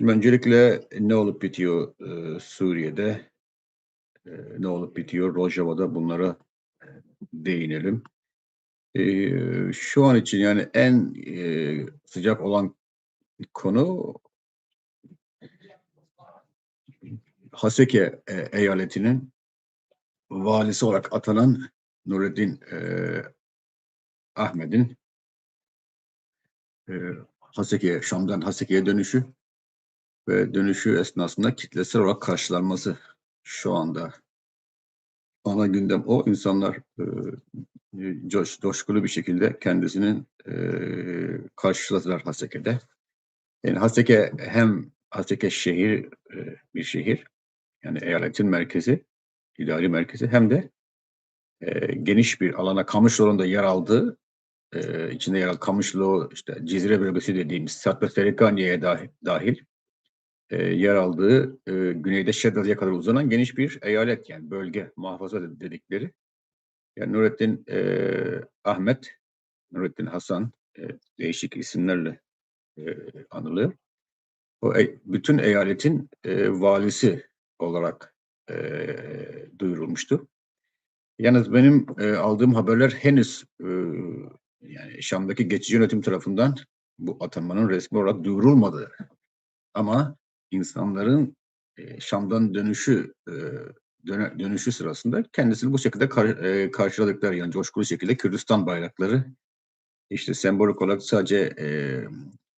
Şimdi öncelikle ne olup bitiyor, Suriye'de, ne olup bitiyor Rojava'da bunlara, değinelim. Şu an için yani en, sıcak olan konu Haseke, eyaletinin valisi olarak atanan Nurettin, Ahmet'in, Şam'dan Haseke'ye dönüşü ve dönüşü esnasında kitlesel olarak karşılanması şu anda ana gündem o. İnsanlar, coşkulu bir şekilde kendisinin, karşıladılar Haseke'de. Yani Haseke hem Haseke şehir, bir şehir, yani eyaletin merkezi, idari merkezi hem de, geniş bir alana Kamışlıoğlu'nda yer aldığı, içinde yer alan Kamışlıoğlu, işte Cizre bölgesi dediğimiz Sarp ve Serikaniye'ye dâhil, yer aldığı, güneyde Şeddad'a kadar uzanan geniş bir eyalet yani bölge, muhafaza dedikleri. Yani Ahmet, Nurettin Hasan, değişik isimlerle, anılıyor. O bütün eyaletin, valisi olarak, duyurulmuştu. Yalnız benim, aldığım haberler henüz, yani Şam'daki geçici yönetim tarafından bu atanmanın resmi olarak duyurulmadı. Ama insanların, Şam'dan dönüşü sırasında kendisini bu şekilde karşıladıkları, yani coşkulu şekilde Kürdistan bayrakları, işte sembolik olarak sadece,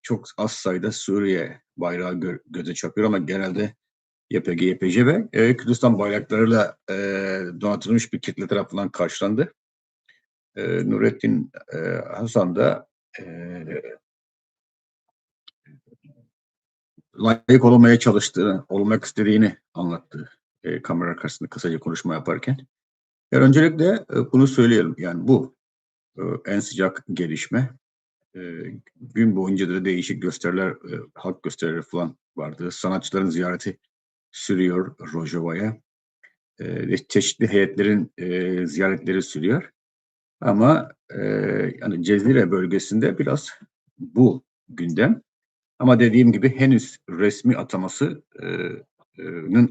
çok az sayıda Suriye bayrağı göze çarpıyor ama genelde YPG, YPJ ve, Kürdistan bayraklarıyla, donatılmış bir kitle tarafından karşılandı. Nurettin, Hasan da, eee, layık olmaya çalıştığını, olmak istediğini anlattı, kamera karşısında kısaca konuşma yaparken. Yani öncelikle, bunu söyleyelim, yani bu, en sıcak gelişme. Gün boyunca da değişik gösteriler, halk gösterileri falan vardı. Sanatçıların ziyareti sürüyor Rojava'ya. Ve çeşitli heyetlerin, ziyaretleri sürüyor. Ama, yani Cezire bölgesinde biraz bu gündem. Ama dediğim gibi henüz resmi ataması,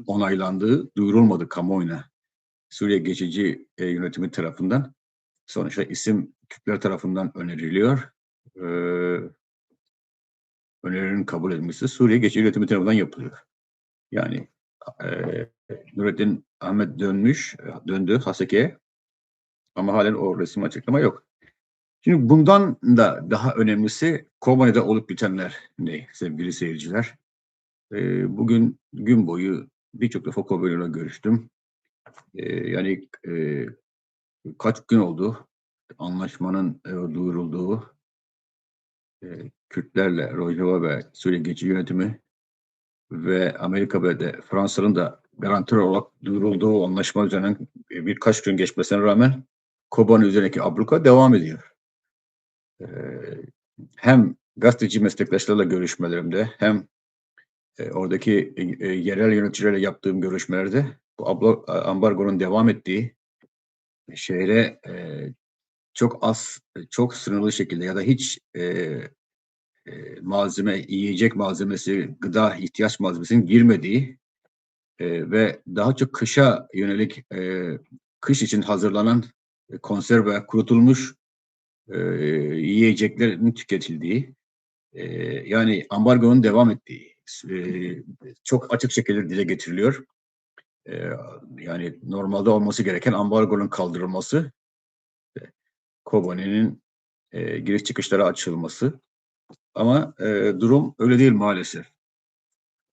onaylandığı duyurulmadı kamuoyuna. Suriye Geçici, Yönetimi tarafından. Sonuçta isim Kürtler tarafından öneriliyor. Eee, Önerinin kabul edilmesi Suriye Geçici Yönetimi tarafından yapılıyor. Yani, eee, Nurettin Ahmet döndü Haseke'ye ama halen o resmi açıklama yok. Şimdi bundan da daha önemlisi Kobani'de olup bitenler ne sevgili seyirciler? Bugün gün boyu birçok defa Kobani'yle görüştüm. Yani, kaç gün oldu anlaşmanın, duyurulduğu, Kürtlerle Rojava ve Suriye Geçici Yönetimi ve Amerika ve de Fransa'nın da garantör olarak duyurulduğu anlaşma üzerinden, birkaç gün geçmesine rağmen Kobani üzerindeki abluka devam ediyor. Eee, Hem gazeteci meslektaşlarla görüşmelerimde hem, oradaki, yerel yöneticilerle yaptığım görüşmelerde bu ambargonun devam ettiği, şehre, çok az, çok sınırlı şekilde ya da hiç, yiyecek malzemesi, gıda ihtiyaç malzemesinin girmediği, ve daha çok kışa yönelik, kış için hazırlanan, konserve, kurutulmuş, yiyeceklerin tüketildiği, yani ambargonun devam ettiği çok açık şekilde dile getiriliyor. Eee, Yani normalde olması gereken ambargonun kaldırılması, Kobani'nin, giriş çıkışlara açılması ama, durum öyle değil maalesef.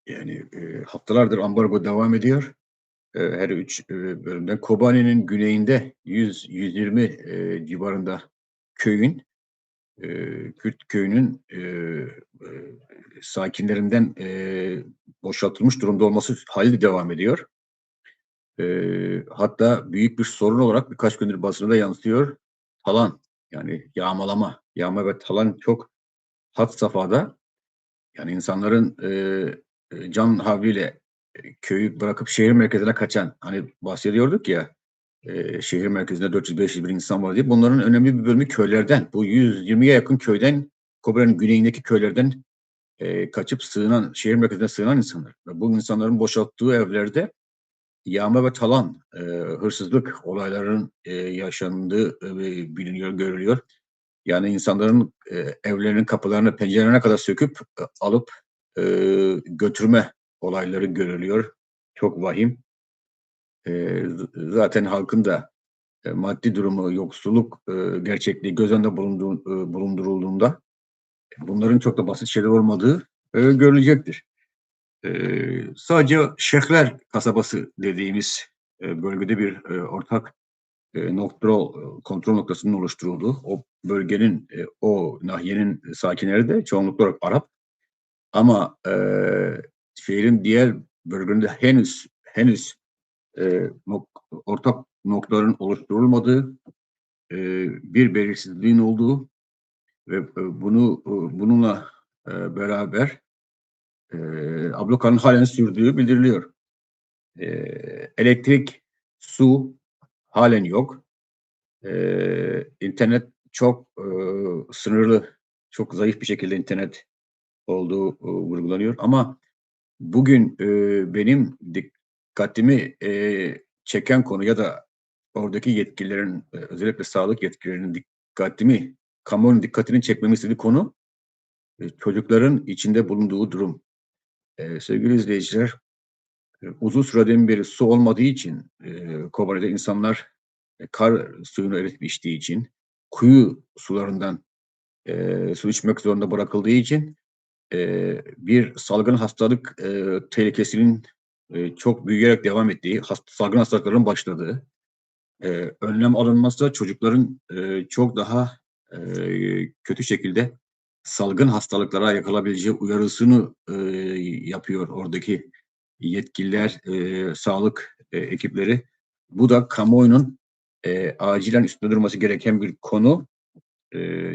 Yani, haftalardır ambargo devam ediyor. Her 3 bölümden. Kobani'nin güneyinde 100-120, civarında köyün, Kürt köyünün, sakinlerinden, boşaltılmış durumda olması hâli devam ediyor. Hatta büyük bir sorun olarak birkaç gündür basına da yansıyor. Talan, yani yağmalama. Yağma ve talan çok had safhada. Yani insanların, can havliyle, köyü bırakıp şehir merkezine kaçan, hani bahsediyorduk ya, şehir merkezinde 400-500 bin insan var diye. Bunların önemli bir bölümü köylerden. Bu 120'ye yakın köyden, Kobani'nin güneyindeki köylerden kaçıp şehir merkezine sığınan insanlar. Ve bu insanların boşalttığı evlerde yağma ve talan, hırsızlık olayların yaşandığı biliniyor, görülüyor. Yani insanların evlerinin kapılarını, pencerelerine kadar söküp alıp götürme olayları görülüyor. Çok vahim. Zaten halkın da maddi durumu, yoksulluk gerçekliği göz önünde bulundurulduğunda bunların çok da basit şeyler olmadığı görülecektir. Sadece Şehler kasabası dediğimiz bölgede bir ortak kontrol noktasının oluşturulduğu, o bölgenin, o nahiyenin sakinleri de çoğunlukla olarak Arap. Ama şehrin diğer bölgelerinde henüz ortak noktaların oluşturulmadığı, bir belirsizliğin olduğu ve bununla beraber ablukanın halen sürdüğü bildiriliyor. Elektrik, su halen yok. İnternet çok sınırlı, çok zayıf bir şekilde internet olduğu vurgulanıyor. Ama bugün benim dikkatimi çeken konu ya da oradaki yetkililerin, özellikle sağlık yetkililerinin kamuoyunun dikkatini çekmemi istediği konu çocukların içinde bulunduğu durum. Sevgili izleyiciler, uzun süreden beri su olmadığı için Kobani'de insanlar kar suyunu eritip içtiği için, kuyu sularından su içmek zorunda bırakıldığı için bir salgın hastalık tehlikesinin çok büyüyerek devam ettiği, salgın hastalıkların başladığı, önlem alınmazsa çocukların çok daha kötü şekilde salgın hastalıklara yakalabileceği uyarısını yapıyor oradaki yetkililer, sağlık ekipleri. Bu da kamuoyunun acilen üstünde durması gereken bir konu.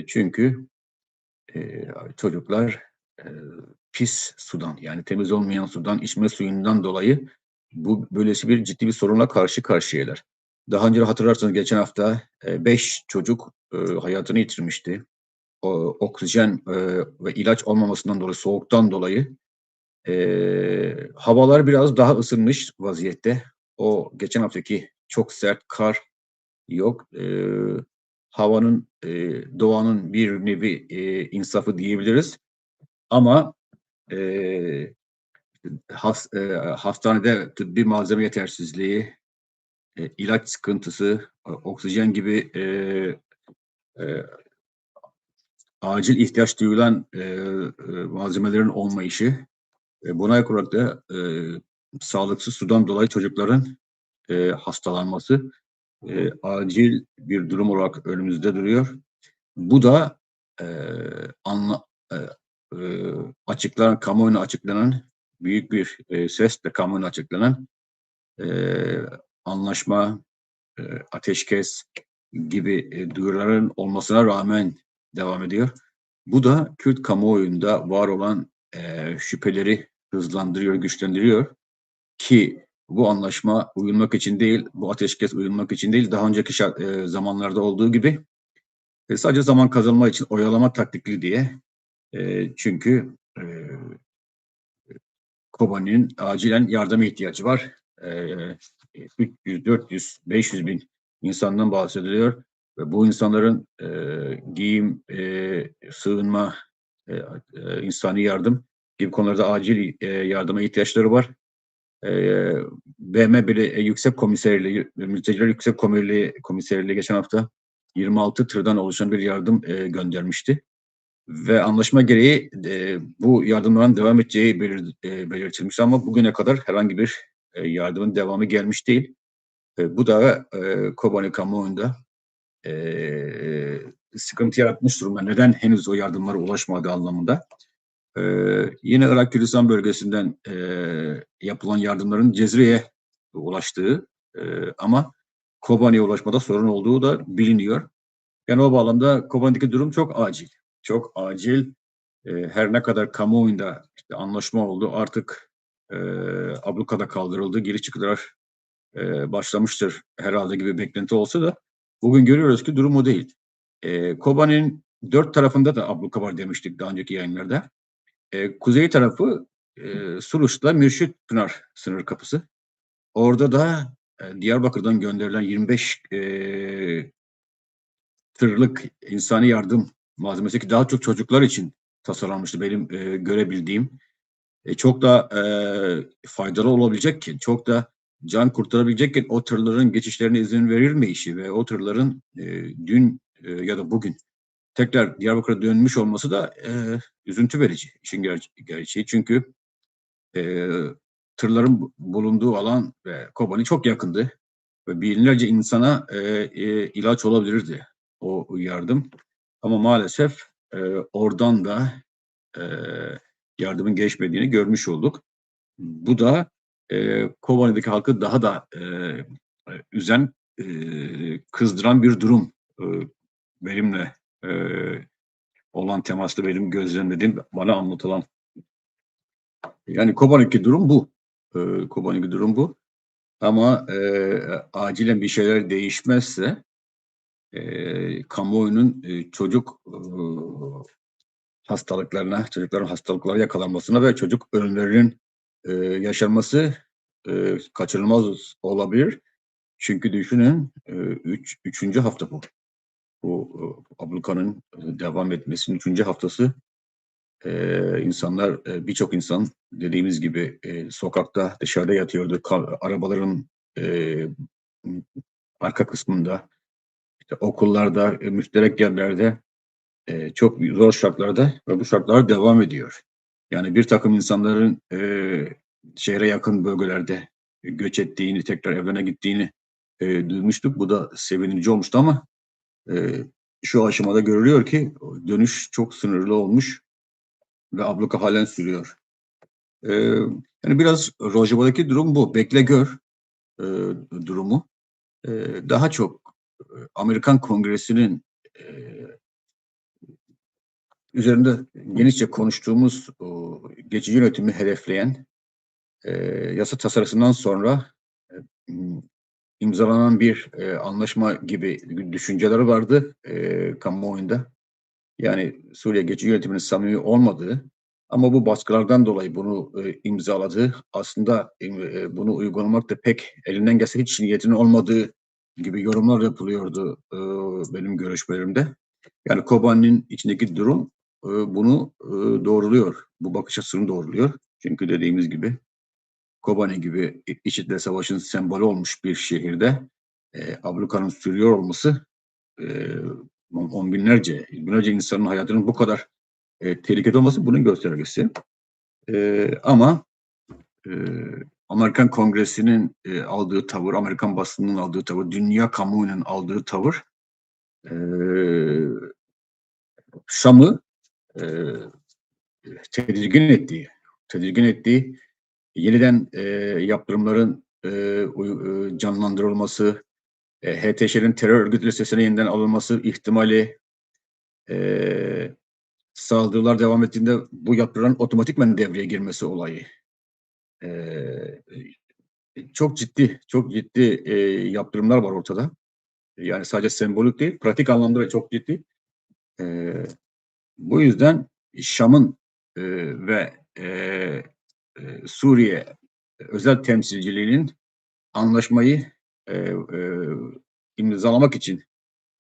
Çünkü çocuklar e, pis sudan, yani temiz olmayan sudan, içme suyundan dolayı böylesi bir ciddi bir sorunla karşı karşıyalar. Daha önce hatırlarsanız geçen hafta 5 çocuk hayatını yitirmişti. Oksijen ve ilaç olmamasından dolayı, soğuktan dolayı havalar biraz daha ısınmış vaziyette. O geçen haftaki çok sert kar yok. Havanın, doğanın bir nevi insafı diyebiliriz. Ama e, hastanede tıbbi malzeme yetersizliği, ilaç sıkıntısı, oksijen gibi e, acil ihtiyaç duyulan malzemelerin olmayışı, buna ek olarak da sağlıksız sudan dolayı çocukların hastalanması acil bir durum olarak önümüzde duruyor. Bu da e, anla, e, kamuoyuna açıklanan büyük bir sesle kamuoyuna açıklanan e, anlaşma, e, ateşkes gibi duyuruların olmasına rağmen devam ediyor. Bu da Kürt kamuoyunda var olan şüpheleri hızlandırıyor, güçlendiriyor ki bu anlaşma uyulmak için değil, bu ateşkes uyulmak için değil, daha önceki zamanlarda olduğu gibi sadece zaman kazanma için oyalama taktikli diye. Çünkü Kobani'nin acilen yardıma ihtiyacı var. 300, 400, 500 bin insandan bahsediliyor. Ve bu insanların giyim, sığınma, insani yardım gibi konularda acil yardıma ihtiyaçları var. BM bile Yüksek Komiserliği, Mülteciler Yüksek Komiserliği geçen hafta 26 tırdan oluşan bir yardım göndermişti. Ve anlaşma gereği bu yardımların devam edeceği belirtilmiş ama bugüne kadar herhangi bir yardımın devamı gelmiş değil. Bu da Kobani kamuoyunda sıkıntı yaratmış durumda. Neden henüz o yardımlara ulaşmadığı anlamında. Yine Irak Kürdistan bölgesinden yapılan yardımların Cezre'ye ulaştığı ama Kobani'ye ulaşmada sorun olduğu da biliniyor. Yani o bağlamda Kobani'deki durum çok acil. Çok acil. Her ne kadar kamuoyunda işte anlaşma oldu, artık ablukada kaldırıldı, geri çıktılar başlamıştır herhalde gibi beklenti olsa da bugün görüyoruz ki durum o değil. Kobani'nin 4 tarafında da abluka var demiştik daha önceki yayınlarda. kuzey tarafı Suruç'la Mürşit Pınar sınır kapısı. Orada da Diyarbakır'dan gönderilen 25 tırlık insani yardım malzemesi ki daha çok çocuklar için tasarlanmıştı benim görebildiğim. Çok da faydalı olabilecekken, çok da can kurtarabilecekken o tırların geçişlerine izin verilmeyişi ve o tırların dün ya da bugün tekrar Diyarbakır'a dönmüş olması da üzüntü verici işin gerçeği. Çünkü e, tırların bulunduğu alan ve Kobani çok yakındı ve binlerce insana ilaç olabilirdi o yardım. Ama maalesef oradan da e, yardımın geçmediğini görmüş olduk. Bu da Kobani'deki halkı daha da üzen, kızdıran bir durum. E, benimle e, olan temaslı benim gözlemlediğim, bana anlatılan. Yani Kobani'deki durum bu. Kobani'deki durum bu. Ama acilen bir şeyler değişmezse kamuoyunun çocuk hastalıklarına, çocukların hastalıklara yakalanmasına ve çocuk ölümlerinin yaşanması kaçınılmaz olabilir. Çünkü düşünün üçüncü hafta bu. Bu ablukanın devam etmesinin üçüncü haftası. İnsanlar, birçok insan dediğimiz gibi sokakta, dışarıda yatıyordu. Arabaların e, arka kısmında, işte okullarda, müşterek yerlerde çok zor şartlarda ve bu şartlar devam ediyor. Yani bir takım insanların şehre yakın bölgelerde göç ettiğini, tekrar evlerine gittiğini duymuştuk. Bu da sevinici olmuştu ama e, şu aşamada görülüyor ki dönüş çok sınırlı olmuş ve abluka halen sürüyor. E, yani biraz Rojava'daki durum bu. Bekle gör e, durumu. E, daha çok Amerikan Kongresi'nin e, üzerinde genişçe konuştuğumuz o geçici yönetimi hedefleyen yasa tasarısından sonra e, imzalanan bir anlaşma gibi düşünceleri vardı kamuoyunda. Yani Suriye geçici yönetiminin samimi olmadığı ama bu baskılardan dolayı bunu imzaladığı, aslında bunu uygulamak da pek elinden gelse hiç niyetinin olmadığı gibi yorumlar yapılıyordu benim görüşmelerimde. Yani Kobani'nin içindeki durum bunu doğruluyor. Bu bakış açısını doğruluyor. Çünkü dediğimiz gibi Kobani gibi IŞİD'le savaşın sembolü olmuş bir şehirde ablukanın sürüyor olması e, on binlerce insanın hayatının bu kadar tehlikede olması bunun göstergesi. Ama e, Amerikan Kongresi'nin aldığı tavır, Amerikan basınının aldığı tavır, dünya kamuoyunun aldığı tavır e, Şam'ı e, tedirgin ettiği, yeniden yaptırımların canlandırılması, HTŞ'nin terör örgütü listesine yeniden alınması ihtimali, e, saldırılar devam ettiğinde bu yaptırımların otomatikman devreye girmesi olayı. E, çok ciddi yaptırımlar var ortada. Yani sadece sembolik değil, pratik anlamda da çok ciddi. E, bu yüzden Şam'ın ve Suriye özel temsilciliğinin anlaşmayı e, imzalamak için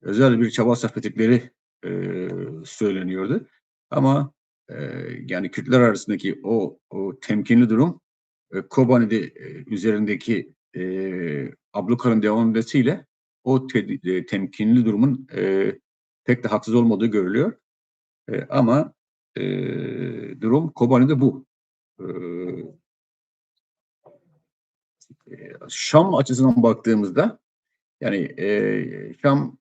özel bir çaba sarf ettikleri e, söyleniyordu. Ama e, yani Kürtler arasındaki o temkinli durum Kobani'de üzerindeki ablukanın devam etmesiyle o temkinli durumun pek de haksız olmadığı görülüyor. Ama durum Kobani'de bu. E, Şam açısından baktığımızda yani Şam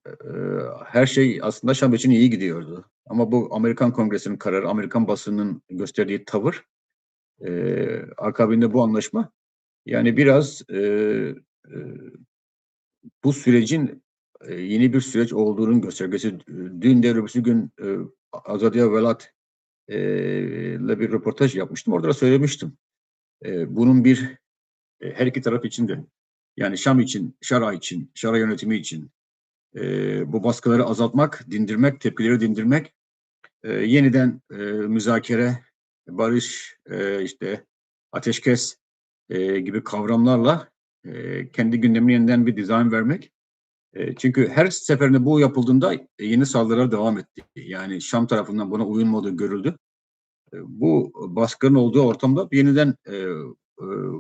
her şey aslında Şam için iyi gidiyordu. Ama bu Amerikan Kongresi'nin kararı, Amerikan basının gösterdiği tavır, akabinde bu anlaşma yani biraz e, bu sürecin yeni bir süreç olduğunun göstergesi. Dün de öbürsü gün Azadiye Velat ile bir röportaj yapmıştım. Orada da söylemiştim. Bunun bir her iki taraf için de yani Şam için, Şara için, Şara yönetimi için bu baskıları azaltmak, dindirmek, tepkileri dindirmek, yeniden müzakere barış, işte ateşkes gibi kavramlarla kendi gündemine yeniden bir dizayn vermek. Çünkü her seferinde bu yapıldığında yeni saldırılar devam etti. Yani Şam tarafından buna uyulmadığı görüldü. Bu baskının olduğu ortamda yeniden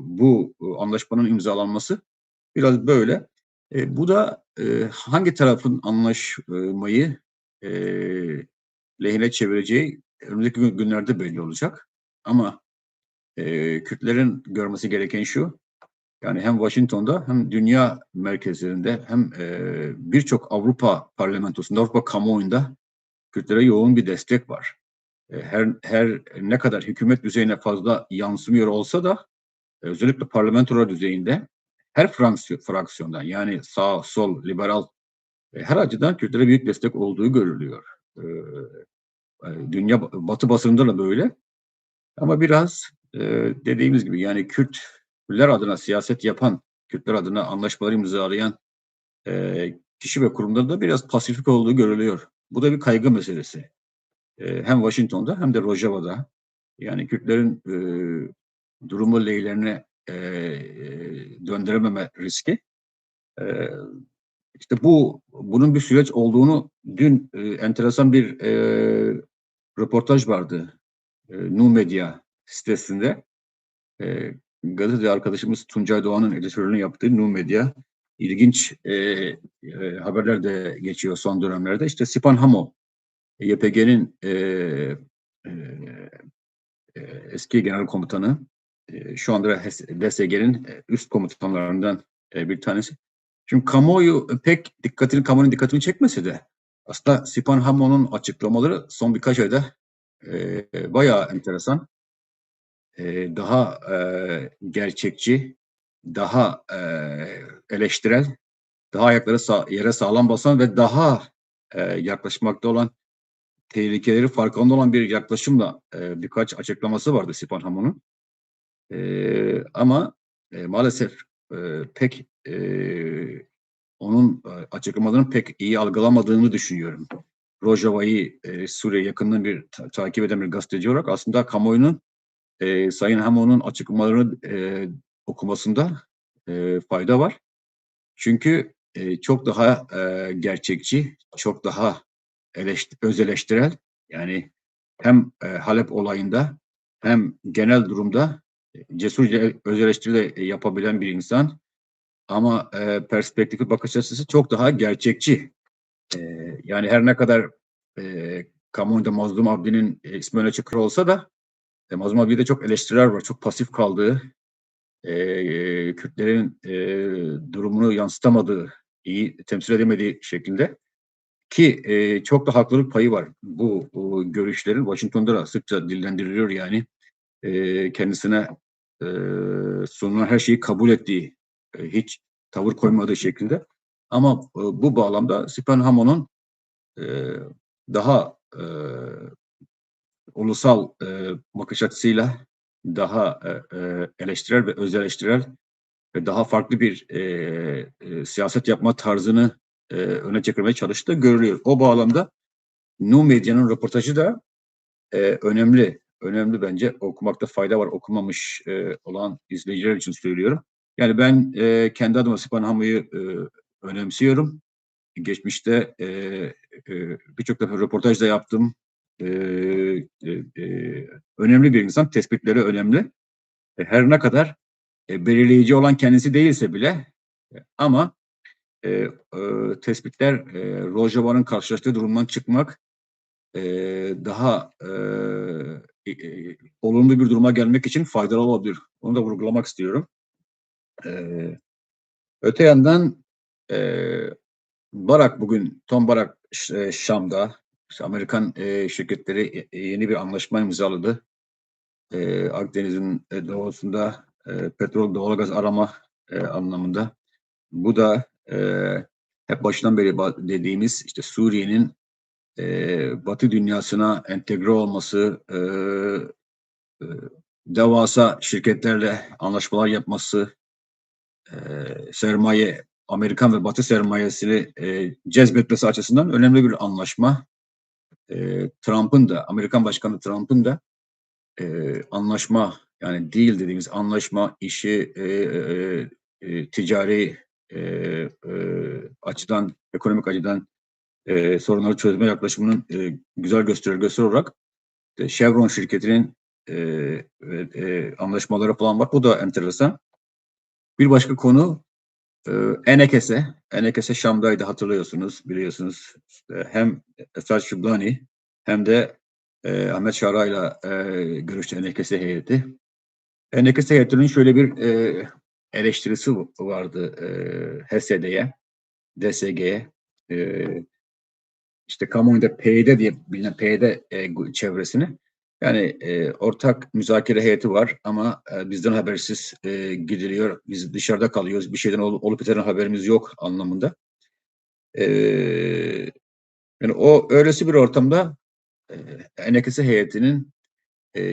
bu anlaşmanın imzalanması biraz böyle. Bu da hangi tarafın anlaşmayı e, lehine çevireceği önümüzdeki günlerde belli olacak. Ama Kürtlerin görmesi gereken şu, yani hem Washington'da hem dünya merkezlerinde hem birçok Avrupa parlamentosunda, Avrupa kamuoyunda Kürtlere yoğun bir destek var. Her ne kadar hükümet düzeyine fazla yansımıyor olsa da özellikle parlamentolar düzeyinde her fraksiyondan yani sağ, sol, liberal her açıdan Kürtlere büyük destek olduğu görülüyor. Dünya Batı basınında da böyle. Ama biraz dediğimiz gibi yani Kürtler adına siyaset yapan, Kürtler adına anlaşmaları imzalayan kişi ve kurumlarda da biraz pasifik olduğu görülüyor. Bu da bir kaygı meselesi. Hem Washington'da hem de Rojava'da. Yani Kürtlerin durumu lehlerine döndürememe riski. E, işte bunun bir süreç olduğunu dün enteresan bir röportaj vardı. Nu Medya sitesinde. Gazete arkadaşımız Tuncay Doğan'ın editörlüğünü yaptığı Nu Medya ilginç haberler de geçiyor son dönemlerde. İşte Sipan Hamo, YPG'nin e, eski genel komutanı, şu anda DSG'nin üst komutanlarından bir tanesi. Şimdi kamuoyunun dikkatini çekmese de aslında Sipan Hamo'nun açıklamaları son birkaç ayda bayağı enteresan, daha gerçekçi, daha eleştirel, daha ayakları yere sağlam basan ve daha yaklaşmakta olan tehlikeleri farkında olan bir yaklaşımla birkaç açıklaması vardı Sipan Hamon'un. Ama maalesef pek onun açıklamalarını pek iyi algılamadığını düşünüyorum. Rojava'yı Suriye yakından bir takip eden bir gazeteci olarak aslında kamuoyunun Sayın Hamon'un açıklamalarını okumasında fayda var. Çünkü çok daha gerçekçi, çok daha öz eleştirel, yani hem Halep olayında hem genel durumda cesurca öz eleştiri de yapabilen bir insan ama perspektifi bakış açısı çok daha gerçekçi. E, Yani her ne kadar kamuoyunda Mazlum Abdi'nin ismi öne çıkıyor olsa da Mazlum Abdi'de çok eleştiriler var. Çok pasif kaldığı, Kürtlerin durumunu yansıtamadığı, iyi temsil edemediği şeklinde. Ki çok da haklılık payı var. Bu görüşlerin Washington'da da sıkça dillendiriliyor yani. Kendisine e, sunulan her şeyi kabul ettiği, hiç tavır koymadığı şekilde. Ama bu bağlamda Sipan Hamon'un e, daha ulusal bakış açısıyla daha eleştirel ve öz eleştirel ve daha farklı bir siyaset yapma tarzını öne çıkarmaya çalıştığı görülüyor. O bağlamda Nu Medya'nın röportajı da önemli. Önemli bence. Okumakta fayda var. Okumamış olan izleyiciler için söylüyorum. Yani ben kendi adıma Sipan Hamo'yu önemsiyorum. Geçmişte birçok defa röportaj da yaptım. E, önemli bir insan. Tespitleri önemli. Her ne kadar belirleyici olan kendisi değilse bile ama e, tespitler Rojava'nın karşılaştığı durumdan çıkmak daha olumlu bir duruma gelmek için faydalı olabilir. Onu da vurgulamak istiyorum. E, Öte yandan Tom Barak Şam'da işte Amerikan şirketleri yeni bir anlaşma imzaladı. Akdeniz'in doğusunda petrol, doğalgaz arama anlamında. Bu da hep başından beri dediğimiz işte Suriye'nin Batı dünyasına entegre olması, e, devasa şirketlerle anlaşmalar yapması, e, Amerikan ve Batı sermayesini cezbetmesi açısından önemli bir anlaşma. Amerikan Başkanı Trump'ın da anlaşma, yani deal dediğimiz anlaşma işi ticari açıdan, ekonomik açıdan sorunları çözme yaklaşımının güzel göstergesi olarak Chevron şirketinin anlaşmaları falan var. Bu da enteresan. Bir başka konu Enekese. Enekese Şam'daydı, hatırlıyorsunuz, biliyorsunuz. İşte hem Esad Şıblani hem de Ahmet Şara'yla görüştü Enekese heyeti. Enekese heyetinin şöyle bir eleştirisi vardı HESED'ye, DSG'ye. İşte kamuoyunda PYD diye bilinen PYD çevresini. Yani ortak müzakere heyeti var ama bizden habersiz gidiliyor. Biz dışarıda kalıyoruz. Bir şeyden olup bitenden haberimiz yok anlamında. E, Yani o öylesi bir ortamda Enekese heyetinin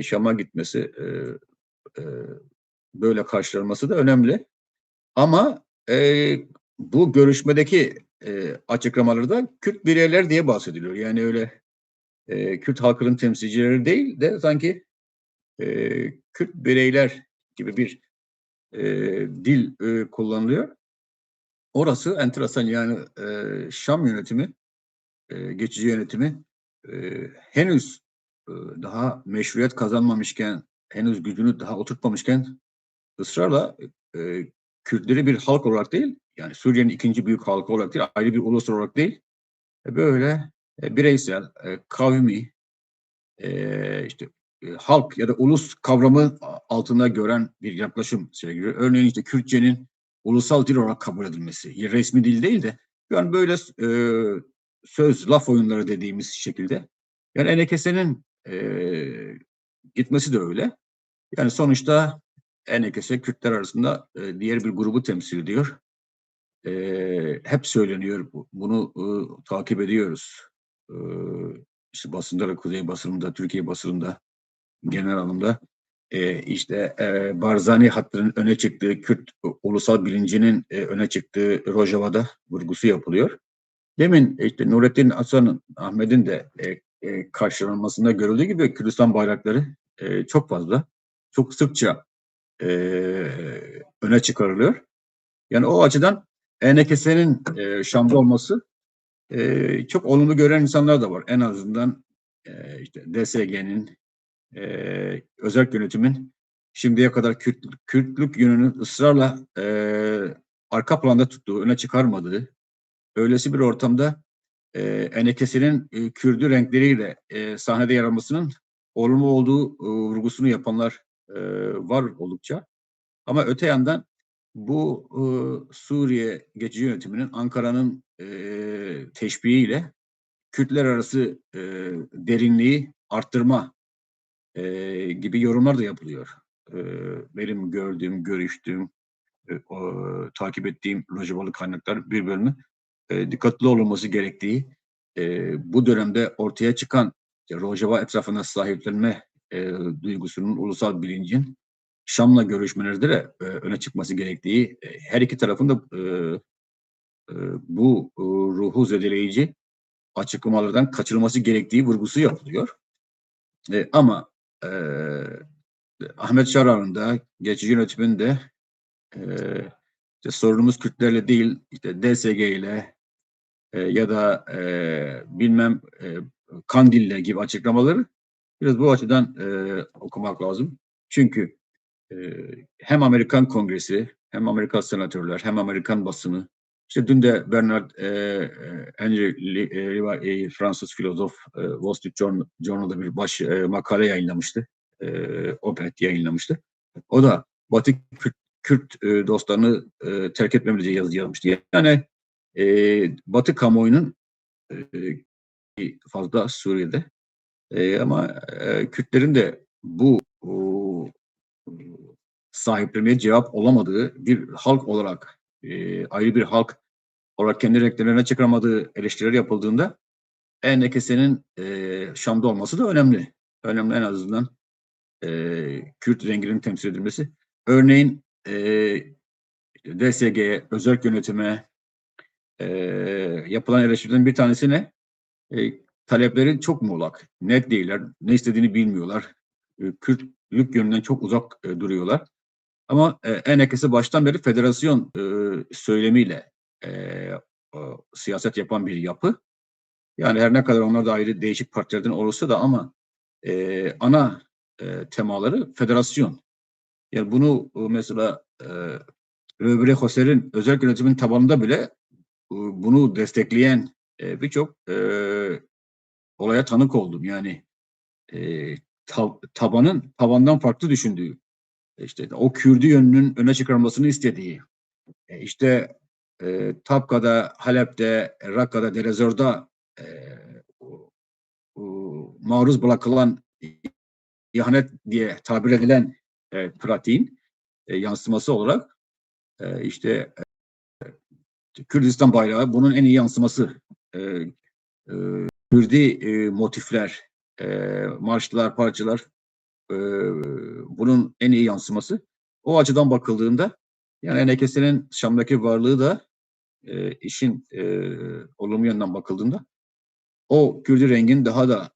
Şam'a gitmesi, e, böyle karşılanması da önemli. Ama bu görüşmedeki açıklamaları da Kürt bireyler diye bahsediliyor. Yani öyle Kürt halkının temsilcileri değil de sanki Kürt bireyler gibi bir dil kullanılıyor. Orası enteresan, yani Şam yönetimi, geçici yönetimi henüz daha meşruiyet kazanmamışken, henüz gücünü daha oturtmamışken ısrarla Kürtleri bir halk olarak değil, yani Suriye'nin ikinci büyük halkı olarak değil, ayrı bir ulus olarak değil, böyle bireysel, kavmi, işte halk ya da ulus kavramı altında gören bir yaklaşım sergiliyor. Örneğin işte Kürtçenin ulusal dil olarak kabul edilmesi, resmi dil değil de yani böyle söz, laf oyunları dediğimiz şekilde. Yani Enekese'nin gitmesi de öyle. Yani sonuçta Enekese Kürtler arasında diğer bir grubu temsil ediyor. Hep söyleniyor, bunu takip ediyoruz. E, işte basında da, Kuzey basınında, Türkiye basınında, genel anlamda işte Barzani hattının öne çıktığı, Kürt ulusal bilincinin öne çıktığı Rojava'da vurgusu yapılıyor. Demin işte Nurettin Hasan Ahmet'in de karşılanmasında görüldüğü gibi Kürdistan bayrakları çok fazla, çok sıkça e, öne çıkarılıyor. Yani o açıdan Enekes'in Şam'da olması çok olumlu gören insanlar da var. En azından işte DSG'nin, özel yönetimin şimdiye kadar Kürtlük yönünü ısrarla arka planda tuttuğu, öne çıkarmadığı, öylesi bir ortamda Enekes'in Kürdü renkleriyle sahnede yer almasının olumlu olduğu vurgusunu yapanlar var oldukça. Ama öte yandan bu Suriye geçici yönetiminin Ankara'nın teşbihiyle Kürtler arası derinliği arttırma gibi yorumlar da yapılıyor. Benim gördüğüm, görüştüğüm, takip ettiğim Rojavalı kaynaklar bir bölümü dikkatli olunması gerektiği, bu dönemde ortaya çıkan Rojava etrafına sahiplenme duygusunun, ulusal bilincin Şam'la görüşmelerde de öne çıkması gerektiği, her iki tarafın da bu ruhu zedeleyici açıklamalardan kaçırılması gerektiği vurgusu yapılıyor. Ama Ahmet Şaran'ın da geçici yönetimin de e, işte sorunumuz Kürtlerle değil, işte DSG ile ya da bilmem Kandil'le gibi açıklamaları biraz bu açıdan okumak lazım. Çünkü e, hem Amerikan Kongresi, hem Amerikan senatörler, hem Amerikan basını, işte dün de Bernard Henry Fransız filozof, Wall Street Journal'da bir makale yayınlamıştı. Op-ed yayınlamıştı. O da Batı Kürt dostlarını terk etmemelice yazı yazmıştı. Yani Batı kamuoyunun fazla Suriye'de, ama Kürtlerin de bu sahiplenmeye cevap olamadığı bir halk olarak, ayrı bir halk olarak kendi renklerine çıkaramadığı eleştiriler yapıldığında Ennekese'nin Şam'da olması da önemli. Önemli, en azından Kürt renginin temsil edilmesi. Örneğin DSG'ye, özel yönetime yapılan eleştirilerin bir tanesi ne? Talepleri çok muğlak, net değiller, ne istediğini bilmiyorlar. Kürtlük yönünden çok uzak duruyorlar. Ama Enekesi baştan beri federasyon söylemiyle siyaset yapan bir yapı. Yani her ne kadar onlar da ayrı değişik partilerden olursa da ama ana temaları federasyon. Yani bunu mesela Röbre Hosser'in özel yönetimin tabanında bile bunu destekleyen birçok olaya tanık oldum. Yani e, tabanın tabandan farklı düşündüğü, işte o Kürdü yönünün öne çıkarılmasını istediği, işte Tapka'da, Halep'te, Rakka'da, Derezor'da e, maruz bırakılan ihanet diye tabir edilen pratiğin yansıması olarak işte Kürdistan bayrağı bunun en iyi yansıması. E, e, Kürdi motifler, marşlar, parçalar e, bunun en iyi yansıması. O açıdan bakıldığında yani Enekesi'nin Şam'daki varlığı da işin olumlu yanından bakıldığında o Kürdi rengin daha da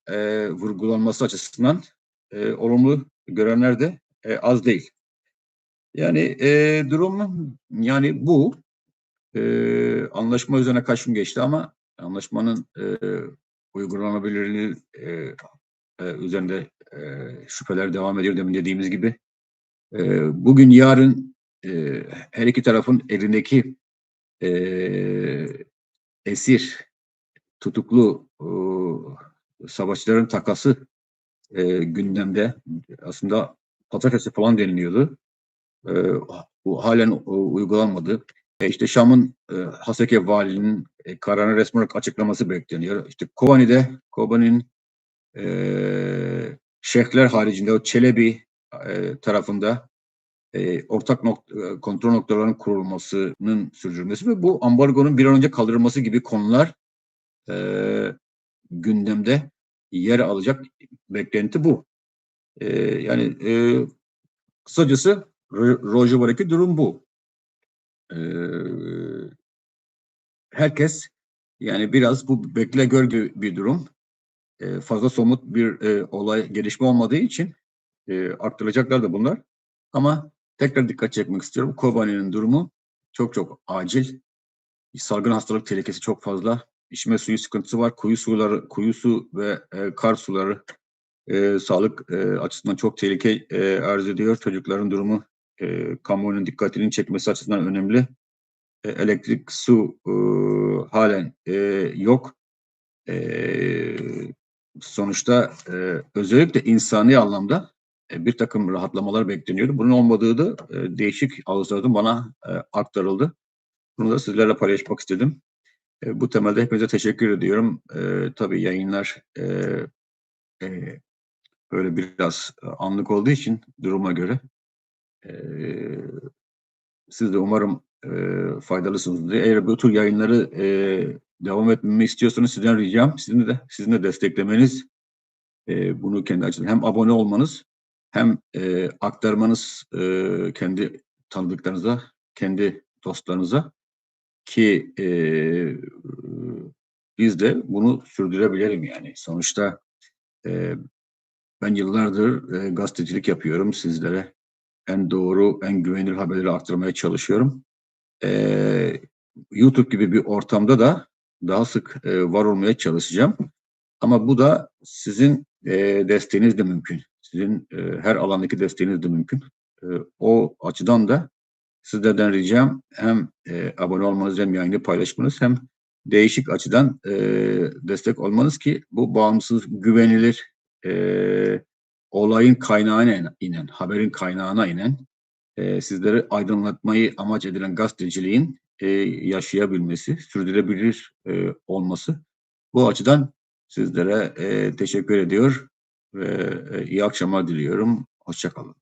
vurgulanması açısından olumlu görenler de az değil. Yani durum yani bu. Anlaşma üzerine kaç gün geçti ama anlaşmanın uygulanabilirliği üzerinde şüpheler devam ediyor demin dediğimiz gibi. Bugün yarın her iki tarafın elindeki e, esir, tutuklu savaşçıların takası gündemde. Aslında pazartesi falan deniliyordu. E, Bu halen uygulanmadı. İşte Şam'ın Haseke valinin kararını resmi olarak açıklaması bekleniyor. İşte Kobani'nin şeyhler haricinde o Çelebi tarafında kontrol noktalarının kurulmasının sürdürülmesi ve bu ambargonun bir an önce kaldırılması gibi konular e, gündemde yer alacak beklenti bu. Yani kısacası Rojava'daki durum bu. E, Herkes yani biraz bu bekle gör bir durum. Fazla somut bir olay gelişme olmadığı için aktaracaklar da bunlar. Ama tekrar dikkat çekmek istiyorum. Kobani'nin durumu çok çok acil. Salgın hastalık tehlikesi çok fazla. İçme suyu sıkıntısı var. Kuyu su ve kar suları sağlık açısından çok tehlike arz ediyor. Çocukların durumu kamuoyunun dikkatinin çekmesi açısından önemli. Elektrik, su halen yok. E, Sonuçta özellikle insani anlamda bir takım rahatlamalar bekleniyordu. Bunun olmadığı da değişik ağızlardan bana aktarıldı. Bunu da sizlerle paylaşmak istedim. Bu temelde hepinize teşekkür ediyorum. Tabii yayınlar e, böyle biraz anlık olduğu için duruma göre e, siz de umarım faydalısınızdır. Eğer bu tür yayınları devam etmemi istiyorsanız sizden ricam sizin de desteklemeniz. Bunu kendi açınızdan hem abone olmanız hem aktarmanız kendi tanıdıklarınıza, kendi dostlarınıza ki biz de bunu sürdürebilelim yani. Sonuçta e, ben yıllardır gazetecilik yapıyorum sizlere. En doğru, en güvenilir haberleri aktarmaya çalışıyorum. E, YouTube gibi bir ortamda da daha sık var olmaya çalışacağım. Ama bu da sizin desteğiniz de mümkün. Sizin her alandaki desteğiniz de mümkün. O açıdan da sizlerden ricam hem abone olmanız hem yayını paylaşmanız hem değişik açıdan destek olmanız ki bu bağımsız, güvenilir olayın kaynağına inen, haberin kaynağına inen sizleri aydınlatmayı amaç edilen gazeteciliğin yaşayabilmesi, sürdürebilir olması. Bu açıdan sizlere teşekkür ediyor ve iyi akşamlar diliyorum. Hoşça kalın.